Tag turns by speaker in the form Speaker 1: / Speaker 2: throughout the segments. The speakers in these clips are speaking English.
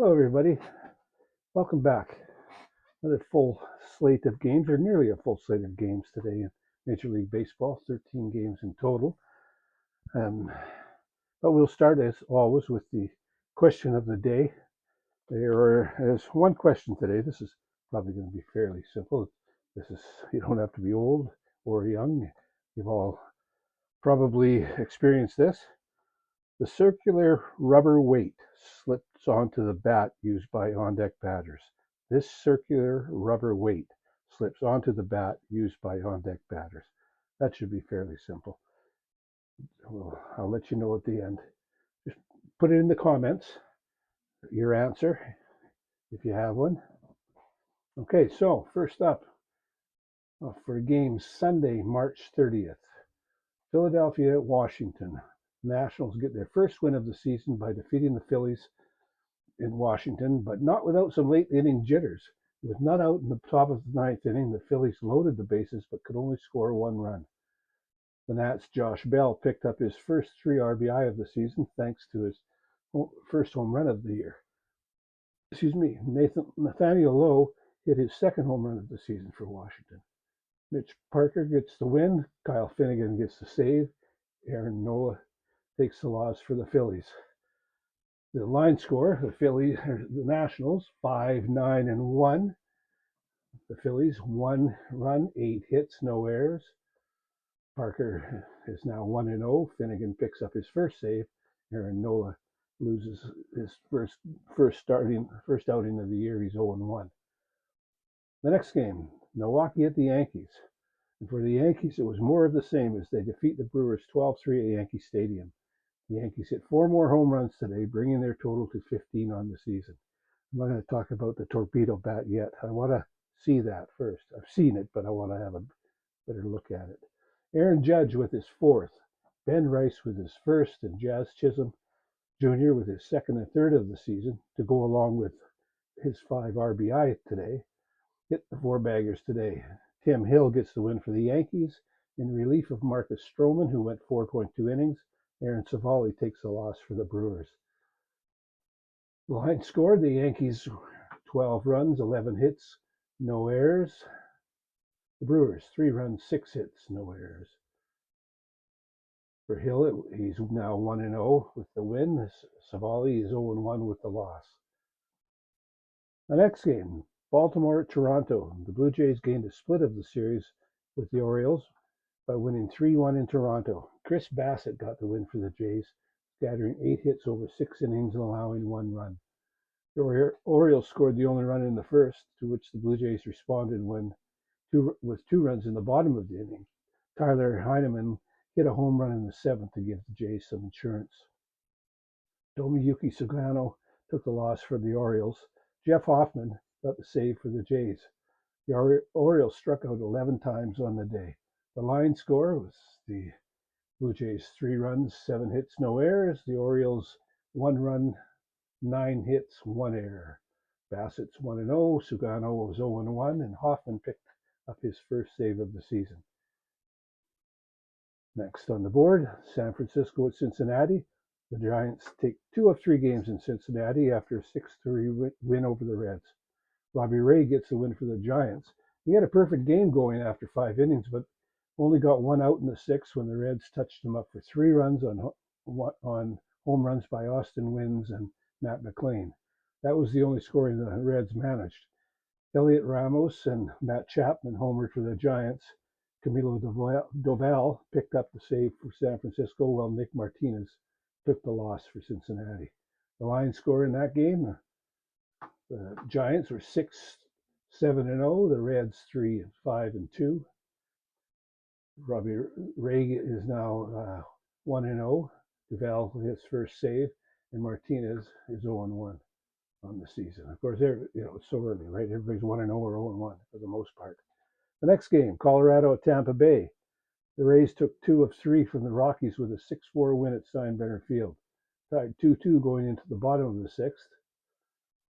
Speaker 1: Hello, everybody. Welcome back. Another full slate of games, or nearly a full slate of games today in Major League Baseball, 13 games in total. Um, but we'll start, as always, with the question of the day. There's one question today. This is probably going to be fairly simple. You don't have to be old or young. You've all probably experienced this. The circular rubber weight slips onto the bat used by on-deck batters. This circular rubber weight slips onto the bat used by on-deck batters. That should be fairly simple. I'll let you know at the end. Just put it in the comments, your answer, if you have one. Okay, so first up for game Sunday, March 30th, Philadelphia at Washington. Nationals get their first win of the season by defeating the Phillies in Washington, but not without some late inning jitters. With none out in the top of the ninth inning, the Phillies loaded the bases but could only score one run. The Nats' Josh Bell picked up his first 3 RBI of the season thanks to his first home run of the year. Nathaniel Lowe hit his second home run of the season for Washington. Mitch Parker gets the win. Kyle Finnegan gets the save. Aaron Nola takes the loss for the Phillies. The line score, the Nationals, 5-9-1. The Phillies, 1 run, 8 hits, no errors. Parker is now 1-0. Finnegan picks up his first save. Aaron Nola loses his first outing of the year. He's 0-1. The next game, Milwaukee at the Yankees. And for the Yankees, it was more of the same as they defeat the Brewers 12-3 at Yankee Stadium. The Yankees hit 4 more home runs today, bringing their total to 15 on the season. I'm not going to talk about the torpedo bat yet. I want to see that first. I've seen it, but I want to have a better look at it. Aaron Judge with his 4th, Ben Rice with his 1st, and Jazz Chisholm Jr. with his 2nd and 3rd of the season to go along with his 5 RBI today. Hit the 4-baggers today. Tim Hill gets the win for the Yankees in relief of Marcus Stroman, who went 4.2 innings. Aaron Savali takes the loss for the Brewers. The line scored, the Yankees 12 runs, 11 hits, no errors. The Brewers 3 runs, 6 hits, no errors. For Hill, he's now 1-0 with the win. Savali is 0-1 with the loss. The next game, Baltimore at Toronto. The Blue Jays gained a split of the series with the Orioles by winning 3-1 in Toronto. Chris Bassett got the win for the Jays, scattering 8 hits over 6 innings and allowing 1 run. The Orioles scored the only run in the first, to which the Blue Jays responded with 2 runs in the bottom of the inning. Tyler Heineman hit a home run in the 7th to give the Jays some insurance. Tomoyuki Sugano took the loss for the Orioles. Jeff Hoffman got the save for the Jays. The Orioles struck out 11 times on the day. The line score was the Blue Jays 3 runs, 7 hits, no errors. The Orioles 1 run, 9 hits, 1 error. Bassett's 1-0, Sugano was 0-1, and Hoffman picked up his first save of the season. Next on the board, San Francisco at Cincinnati. The Giants take 2 of 3 games in Cincinnati after a 6-3 win over the Reds. Robbie Ray gets the win for the Giants. He had a perfect game going after 5 innings, but only got 1 out in the 6th when the Reds touched him up for 3 runs on home runs by Austin Wynns and Matt McLain. That was the only scoring the Reds managed. Elliot Ramos and Matt Chapman homered for the Giants. Camilo Doval picked up the save for San Francisco, while Nick Martinez took the loss for Cincinnati. The line score in that game, the Giants were 6-7-0, the Reds 3-5-2. Robbie Ray is now 1-0. Doval his first save, and Martinez is 0-1 on the season. Of course, it's so early, right? Everybody's 1-0 or 0-1 for the most part. The next game, Colorado at Tampa Bay. The Rays took 2 of 3 from the Rockies with a 6-4 win at Steinbrenner Field. Tied 2-2 going into the bottom of the 6th.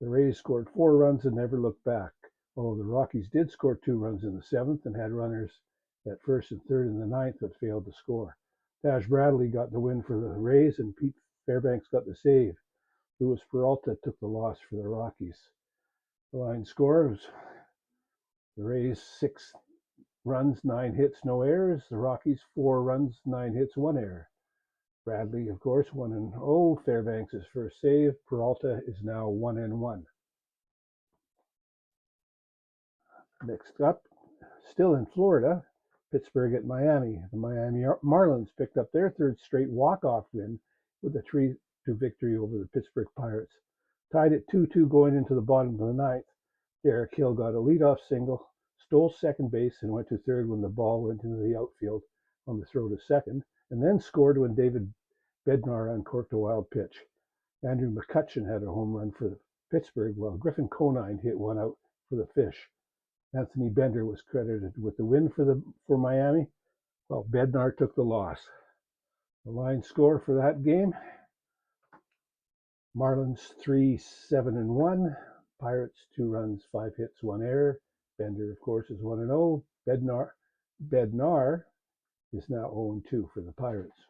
Speaker 1: The Rays scored 4 runs and never looked back, although the Rockies did score 2 runs in the 7th and had runners at 1st and 3rd in the 9th but failed to score. Taj Bradley got the win for the Rays, and Pete Fairbanks got the save. Luis Peralta took the loss for the Rockies. The line score was the Rays 6 runs, 9 hits, no errors. The Rockies 4 runs, 9 hits, 1 error. Bradley, of course, 1-0. Fairbanks' first save. Peralta is now 1-1. Next up, still in Florida, Pittsburgh at Miami. The Miami Marlins picked up their third straight walk-off win with a 3-2 victory over the Pittsburgh Pirates. Tied at 2-2 going into the bottom of the ninth. Derek Hill got a leadoff single, stole second base, and went to third when the ball went into the outfield on the throw to second, and then scored when David Bednar uncorked a wild pitch. Andrew McCutcheon had a home run for Pittsburgh, while Griffin Conine hit one out for the Fish. Anthony Bender was credited with the win for Miami, while Bednar took the loss. The line score for that game: Marlins 3-7-1, Pirates 2 runs, 5 hits, 1 error. Bender, of course, is 1-0. Bednar is now 0-2 for the Pirates.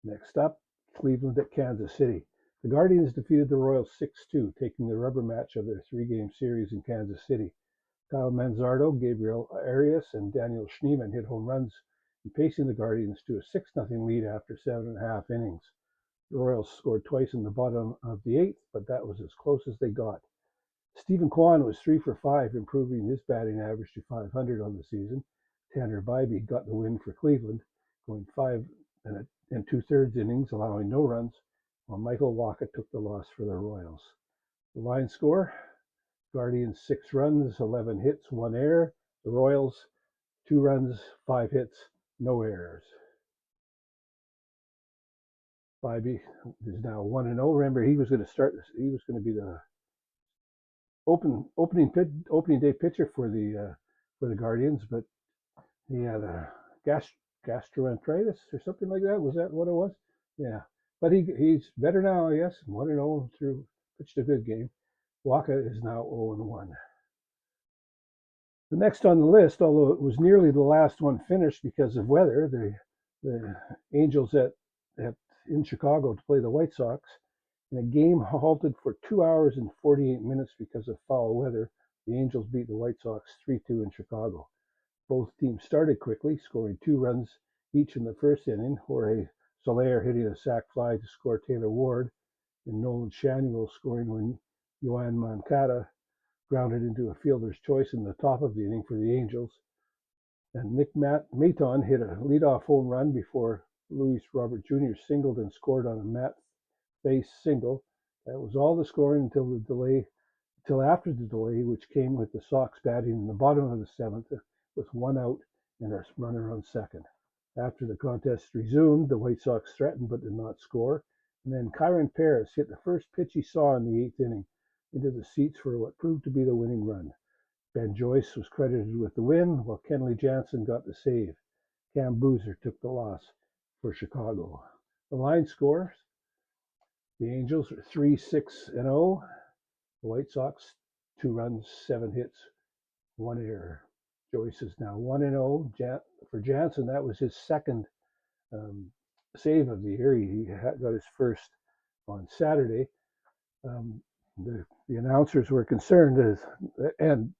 Speaker 1: Next up, Cleveland at Kansas City. The Guardians defeated the Royals 6-2, taking the rubber match of their 3-game series in Kansas City. Kyle Manzardo, Gabriel Arias, and Daniel Schneemann hit home runs, pacing the Guardians to a 6-0 lead after 7.5 innings. The Royals scored twice in the bottom of the 8th, but that was as close as they got. Stephen Kwan was 3 for 5, improving his batting average to .500 on the season. Tanner Bybee got the win for Cleveland, going 5 2/3 innings, allowing no runs, while Michael Wacha took the loss for the Royals. The line score: Guardians 6 runs, 11 hits, 1 error. The Royals 2 runs, 5 hits, no errors. Bybee is now 1-0. Remember, he was going to start this. He was going to be the opening day pitcher for the Guardians, but he had a gastroenteritis or something like that. Was that what it was? Yeah, but he's better now, I guess. 1-0 through, pitched a good game. Wacha is now 0-1. The next on the list, although it was nearly the last one finished because of weather, the Angels in Chicago to play the White Sox. In a game halted for 2 hours and 48 minutes because of foul weather, the Angels beat the White Sox 3-2 in Chicago. Both teams started quickly, scoring 2 runs each in the first inning. Jorge Soler hitting a sac fly to score Taylor Ward, and Nolan Schanuel scoring when Yoan Moncada grounded into a fielder's choice in the top of the inning for the Angels. And Nick Maton hit a leadoff home run before Luis Robert Jr. singled and scored on a Matt Face single. That was all the scoring until after the delay, which came with the Sox batting in the bottom of the 7th with 1 out and a runner on second. After the contest resumed, the White Sox threatened but did not score, and then Kyron Paris hit the first pitch he saw in the 8th inning into the seats for what proved to be the winning run. Ben Joyce was credited with the win, while Kenley Jansen got the save. Cam Boozer took the loss for Chicago. The line scores: the Angels are 3-6-0. The White Sox 2 runs, 7 hits, 1 error. Joyce is now 1-0. For Jansen, that was his second save of the year. He got his first on Saturday. The announcers were concerned, and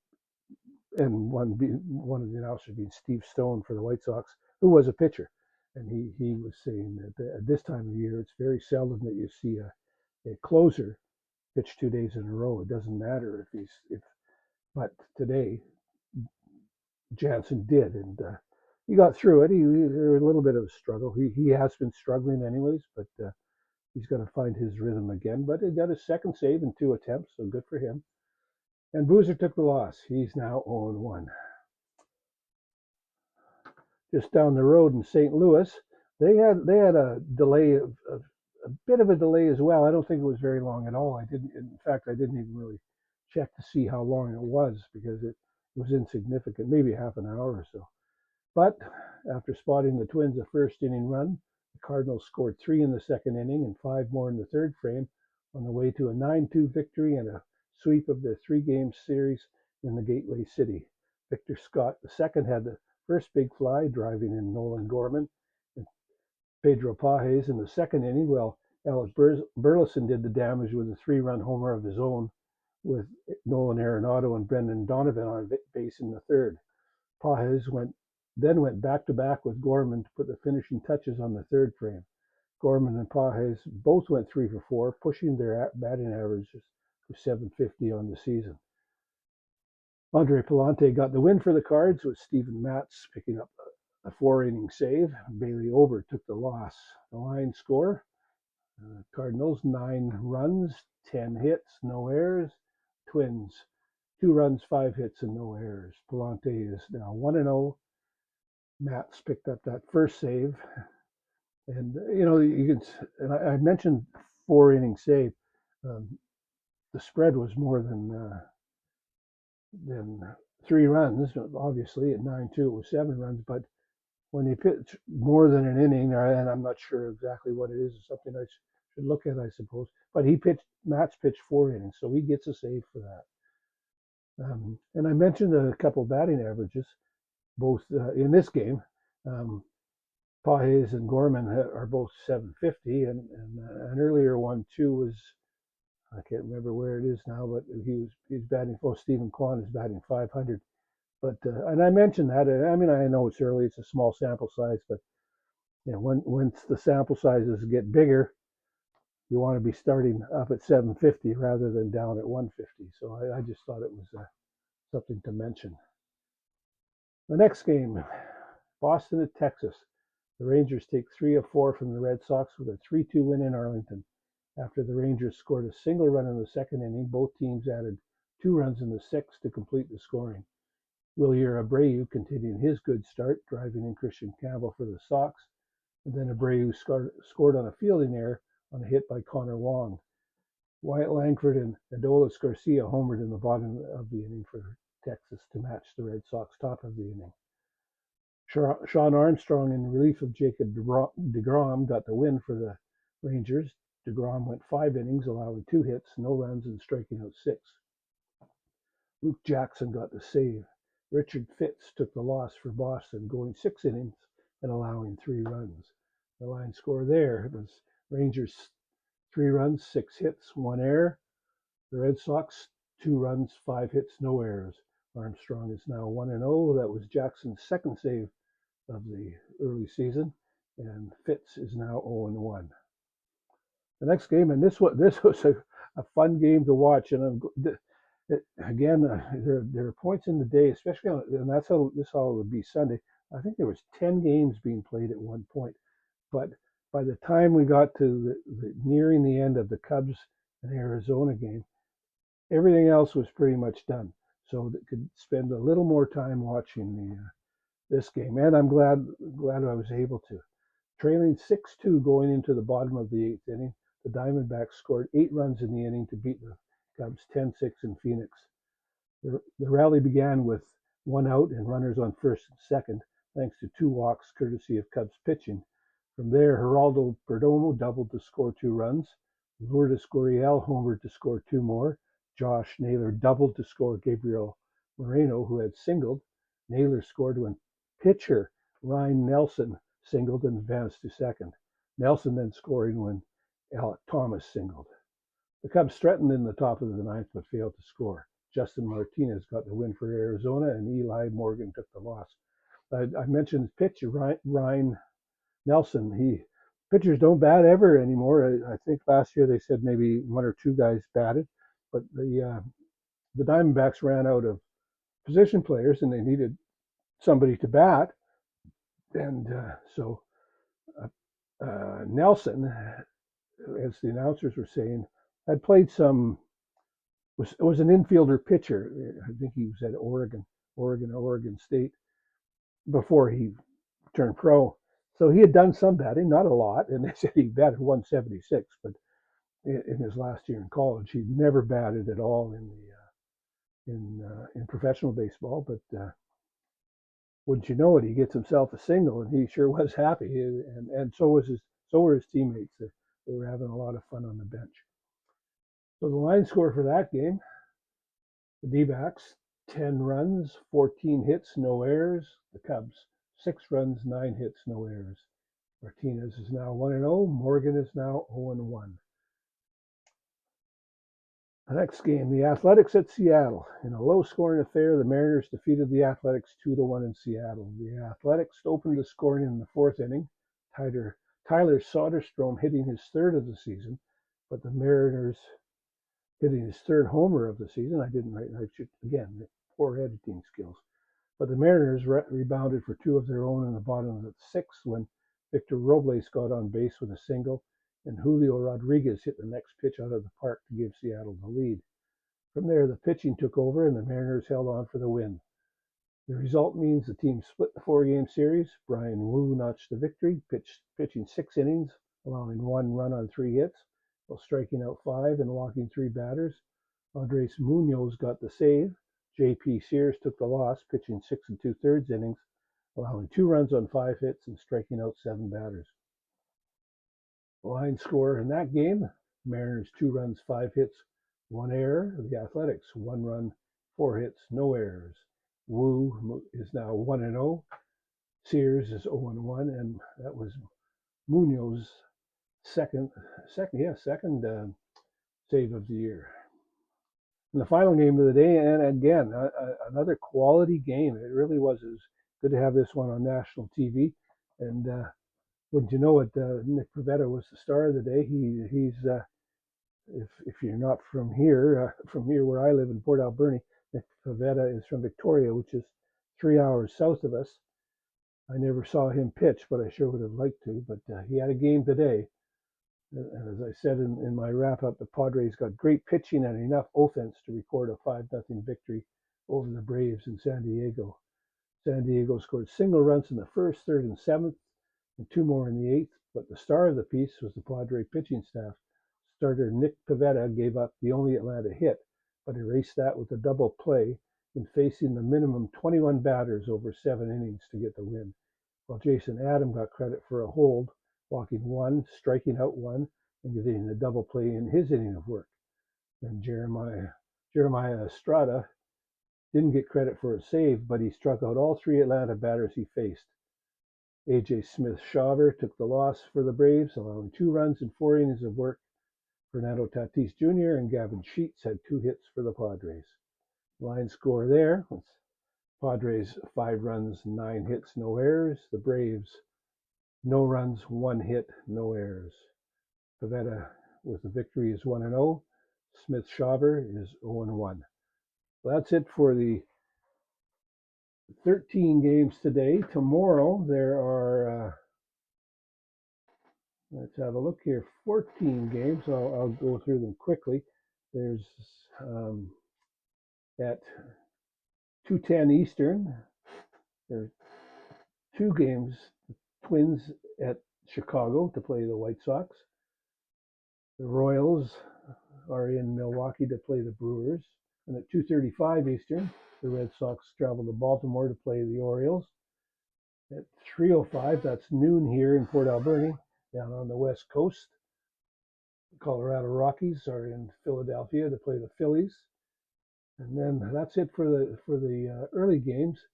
Speaker 1: one of the announcers being Steve Stone for the White Sox, who was a pitcher, and he was saying that at this time of year, it's very seldom that you see a closer pitch 2 days in a row. It doesn't matter but today Jansen did, and he got through it. There was a little bit of a struggle. He has been struggling anyways, but he's got to find his rhythm again. But he got his second save in 2 attempts, so good for him. And Boozer took the loss. He's now 0-1. Just down the road in St. Louis, they had a delay of a bit of a delay as well. I don't think it was very long at all. In fact, I didn't even really check to see how long it was because it was insignificant, maybe half an hour or so. But after spotting the Twins a first inning run, the Cardinals scored 3 in the second inning and 5 more in the third frame on the way to a 9-2 victory and a sweep of their 3-game series in the Gateway City. Victor Scott II had the first big fly, driving in Nolan Gorman and Pedro Pages in the second inning, while Alec Burleson did the damage with a 3-run homer of his own, with Nolan Arenado and Brendan Donovan on base in the third. Pages then went back-to-back with Gorman to put the finishing touches on the third frame. Gorman and Pages both went 3 for 4, pushing their batting averages to .750 on the season. Andre Palante got the win for the Cards, with Steven Matz picking up a 4-inning save. Bailey Ober took the loss. The line score: Cardinals 9 runs, 10 hits, no errors. Twins 2 runs, 5 hits, and no errors. Palante is now 1-0. Matz picked up that first save, and you can. And I mentioned 4-inning save. The spread was more than 3 runs. Obviously, at 9-2, it was 7 runs. But when you pitch more than an inning, and I'm not sure exactly what it is, it's something I should look at, I suppose. But Matz pitched 4 innings, so he gets a save for that. And I mentioned a couple batting averages, both in this game. Pages and Gorman are both .750, and an earlier one too was, I can't remember where it is now, but he's batting. Oh, Stephen Kwan is batting .500. But and I mentioned that. I mean, I know it's early; it's a small sample size, but once the sample sizes get bigger, you want to be starting up at .750 rather than down at .150. So I just thought it was something to mention. The next game, Boston at Texas. The Rangers take 3 of 4 from the Red Sox with a 3-2 win in Arlington. After the Rangers scored a single run in the second inning, both teams added 2 runs in the sixth to complete the scoring. Wilyer Abreu continued his good start, driving in Christian Campbell for the Sox, and then Abreu scored on a fielding error on a hit by Connor Wong. Wyatt Langford and Adolis Garcia homered in the bottom of the inning for Texas to match the Red Sox top of the inning. Sean Armstrong, in relief of Jacob deGrom, got the win for the Rangers. deGrom went 5 innings, allowing 2 hits, no runs, and striking out 6. Luke Jackson got the save. Richard Fitz took the loss for Boston, going 6 innings and allowing 3 runs. The line score there was Rangers 3 runs, 6 hits, 1 error. The Red Sox 2 runs, 5 hits, no errors. Armstrong is now 1-0. That was Jackson's second save of the early season, and Fitz is now 0-1. The next game, and this was a fun game to watch, and again, there are points in the day, especially and that's how it would be Sunday. I think there was 10 games being played at one point, but by the time we got to the nearing the end of the Cubs and Arizona game, everything else was pretty much done, so that could spend a little more time watching this game, and I'm glad I was able to. Trailing 6-2 going into the bottom of the 8th inning, the Diamondbacks scored 8 runs in the inning to beat the Cubs 10-6 in Phoenix. The rally began with 1 out and runners on first and second, thanks to 2 walks courtesy of Cubs pitching. From there, Geraldo Perdomo doubled to score 2 runs. Lourdes Gurriel homered to score 2 more. Josh Naylor doubled to score Gabriel Moreno, who had singled. Naylor scored when pitcher Ryan Nelson singled and advanced to second. Nelson then scoring when Alec Thomas singled. The Cubs threatened in the top of the 9th but failed to score. Justin Martinez got the win for Arizona, and Eli Morgan took the loss. I mentioned pitcher Ryan Nelson. Pitchers don't bat ever anymore. I think last year they said maybe 1 or 2 guys batted, but the Diamondbacks ran out of position players and they needed somebody to bat, and so Nelson, as the announcers were saying, had played was an infielder pitcher. I think he was at Oregon State before he turned pro. So he had done some batting, not a lot, and they said he batted 176, but in his last year in college, he'd never batted at all in professional baseball. But wouldn't you know it, he gets himself a single, and he sure was happy, and so were his teammates. They were having a lot of fun on the bench. So the line score for that game, the D-backs 10 runs, 14 hits, no errors. The Cubs 6 runs, 9 hits, no errors. Martinez is now 1-0. Morgan is now 0-1. The next game, the Athletics at Seattle. In a low-scoring affair, the Mariners defeated the Athletics 2-1 in Seattle. The Athletics opened the scoring in the fourth inning. Tyler Soderstrom hitting his third of the season, but the Mariners hitting his third homer of the season. I didn't write. I should again, poor editing skills. But the Mariners rebounded for two of their own in the bottom of the sixth when Victor Robles got on base with a single, and Julio Rodriguez hit the next pitch out of the park to give Seattle the lead. From there, the pitching took over, and the Mariners held on for the win. The result means the team split the four-game series. Brian Wu notched the victory, pitching 6 innings, allowing 1 run on 3 hits, while striking out 5 and walking 3 batters. Andres Munoz got the save. J.P. Sears took the loss, pitching 6 2/3 innings, allowing 2 runs on 5 hits and striking out 7 batters. The line score in that game, Mariners 2 runs, 5 hits, 1 error. The Athletics 1 run, 4 hits, no errors. Wu is now 1-0. Sears is 0-1, and that was Munoz's second save of the year. In the final game of the day, and again, another quality game. It really was. It was good to have this one on national TV. And wouldn't you know it, Nick Pivetta was the star of the day. He's if you're not from here where I live in Port Alberni, Nick Pivetta is from Victoria, which is 3 hours south of us. I never saw him pitch, but I sure would have liked to. But he had a game today. As I said in my wrap-up, the Padres got great pitching and enough offense to record a 5-0 victory over the Braves in San Diego. San Diego scored single runs in the first, third, and seventh, and 2 more in the eighth, but the star of the piece was the Padre pitching staff. Starter Nick Pivetta gave up the only Atlanta hit, but erased that with a double play in facing the minimum 21 batters over 7 innings to get the win, while Jason Adam got credit for a hold, walking 1, striking out 1, and getting a double play in his inning of work. And Jeremiah Estrada didn't get credit for a save, but he struck out all 3 Atlanta batters he faced. A.J. Smith-Shawver took the loss for the Braves, allowing 2 runs in 4 innings of work. Fernando Tatis Jr. and Gavin Sheets had 2 hits for the Padres. Line score there was Padres 5 runs, 9 hits, no errors. The Braves no runs, 1 hit, no errors. Pivetta with the victory is 1-0. Smith-Shawver is 0-1. So that's it for the 13 games today. Tomorrow there are, let's have a look here, 14 games. I'll go through them quickly. There's at 2:10 Eastern, there's 2 games. Twins at Chicago to play the White Sox. The Royals are in Milwaukee to play the Brewers. And at 2:35 Eastern, the Red Sox travel to Baltimore to play the Orioles. At 3:05, that's noon here in Port Alberni, down on the West Coast. The Colorado Rockies are in Philadelphia to play the Phillies. And then that's it for the early games.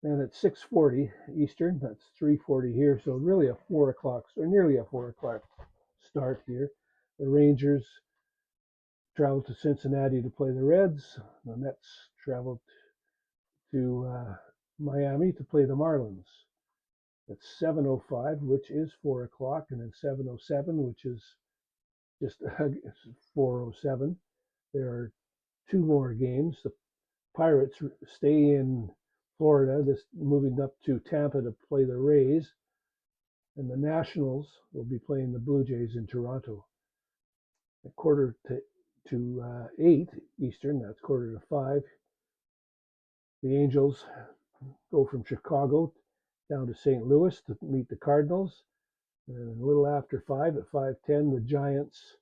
Speaker 1: And at 6:40 Eastern, that's 3:40 here, so really a 4 o'clock, or nearly a 4 o'clock start here. The Rangers travel to Cincinnati to play the Reds. The Mets travel to Miami to play the Marlins. It's 7:05, which is 4 o'clock, and then 7:07, which is just 4:07. There are 2 more games. The Pirates stay in Florida, moving up to Tampa to play the Rays, and the Nationals will be playing the Blue Jays in Toronto. At 4:45 Eastern, that's 4:45, the Angels go from Chicago down to St. Louis to meet the Cardinals, and a little after 5, at 5:10, the Giants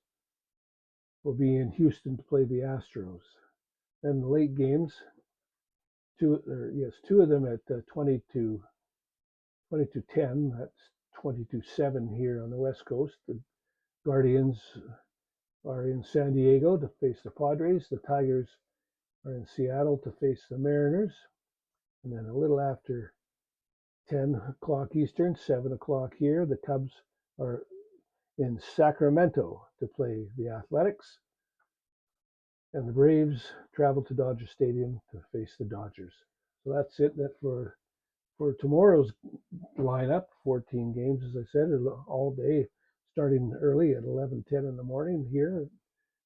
Speaker 1: will be in Houston to play the Astros. Then the late games, 2 of them at 20 to 10. That's 22:07 here on the West Coast. The Guardians are in San Diego to face the Padres. The Tigers are in Seattle to face the Mariners. And then a little after 10 o'clock Eastern, 7 o'clock here. The Cubs are in Sacramento to play the Athletics, and the Braves travel to Dodger Stadium to face the Dodgers. So that's it. That for tomorrow's lineup. 14 games, as I said, all day, starting early at 11:10 in the morning here,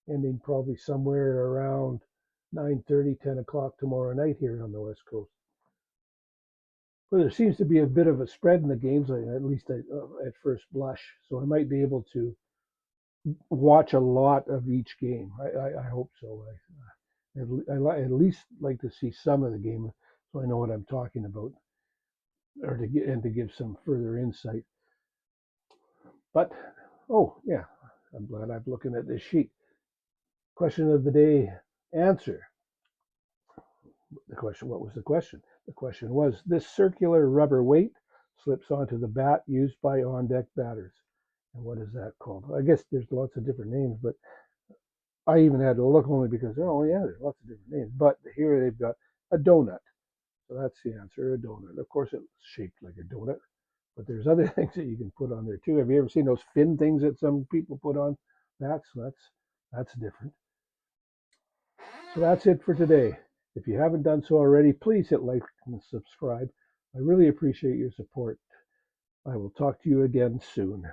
Speaker 1: ending probably somewhere around 9:30, 10 o'clock tomorrow night here on the West Coast. But there seems to be a bit of a spread in the games, at least at first blush. So I might be able to watch a lot of each game. I hope so. I at least like to see some of the game so I know what I'm talking about, or to give some further insight. But oh yeah, I'm glad I'm looking at this sheet. Question of the day answer. The question, what was the question? The question was, this circular rubber weight slips onto the bat used by on-deck batters. And what is that called? I guess there's lots of different names, but I even had to look only because, oh yeah, there's lots of different names. But here they've got a donut. So that's the answer, a donut. Of course, it's shaped like a donut, but there's other things that you can put on there too. Have you ever seen those fin things that some people put on? That's different. So that's it for today. If you haven't done so already, please hit like and subscribe. I really appreciate your support. I will talk to you again soon.